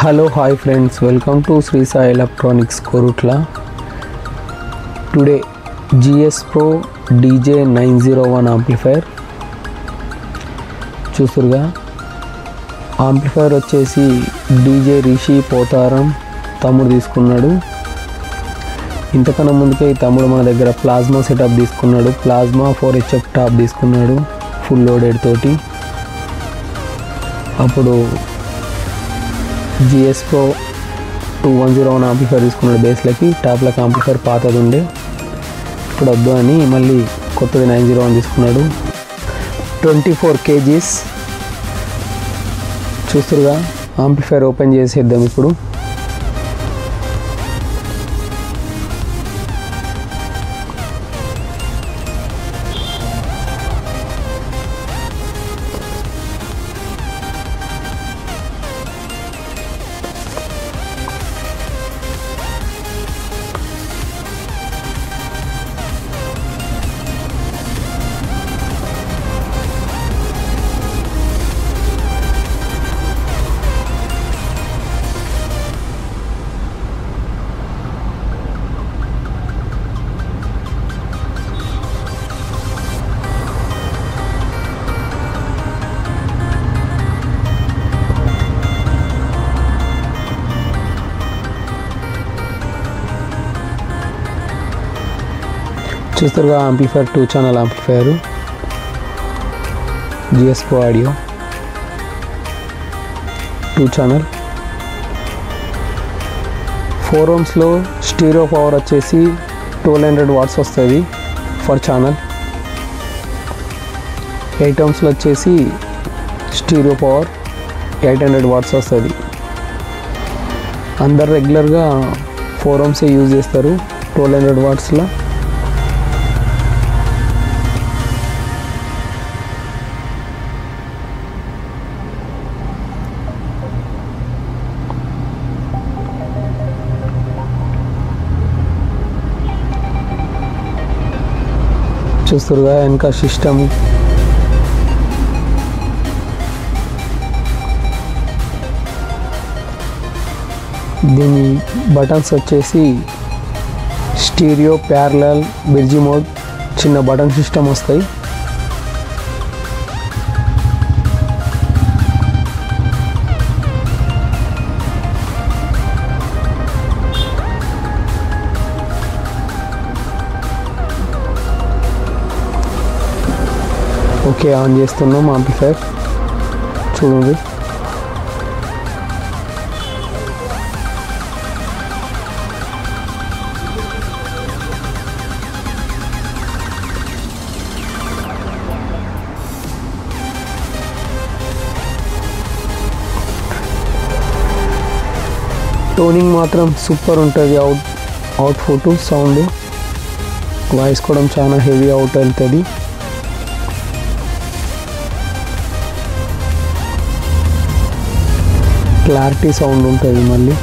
Hello, hi friends, welcome to Sri Sai Electronics Korutla. Today GS Pro DJ 901 amplifier చూస్తురుగా amplifier వచ్చేసి DJ Rishi Potharam తమ్ముడు తీసుకున్నాడు. ఇంతకన్నా ముందుకే ఈ తమ్ముడు మన దగ్గర ప్లాస్మా సెటప్ తీసుకున్నాడు. ప్లాస్మా 4HF టాప్ తీసుకున్నాడు ఫుల్ లోడెడ్ తోటి. అప్పుడు GS Pro 2101 ఆంప్లిఫైర్ తీసుకున్నాడు బేస్లకి. టాప్లకి ఆంప్లిఫైర్ పాతది ఉండే, ఇప్పుడు వద్దు అని మళ్ళీ కొత్తది 901 తీసుకున్నాడు. 24 kgs చూస్తురుగా. ఆంప్లిఫైర్ ఓపెన్ చేసేద్దాం ఇప్పుడు. చూస్తారుగా amplifier 2 channel amplifier GS Pro audio 2 channel 4 ohmsలో స్టీరియో పవర్ వచ్చేసి 1200 watts వస్తుంది ఫర్ ఛానల్. 8 ohmsలో వచ్చేసి స్టీరియో పవర్ 800 watts వస్తుంది. అందరు రెగ్యులర్గా 4 ohms యూజ్ చేస్తారు 1200 wattsలో. చూస్తురుగా వెనక సిస్టమ్. దీని బటన్స్ వచ్చేసి స్టీరియో, ప్యారలల్, బ్రిడ్జ్ మోడ్ చిన్న బటన్ సిస్టమ్ వస్తాయి. ఓకే, ఆన్ చేస్తున్నాం ఆంప్లిఫైర్. చూడండి టోనింగ్ మాత్రం సూపర్ ఉంటుంది. అవుట్పుట్ సౌండ్ వాయిస్ కూడా చాలా హెవీ అవుట్ వెళ్తుంది. క్లారిటీ సౌండ్ ఉంటుంది మళ్ళీ.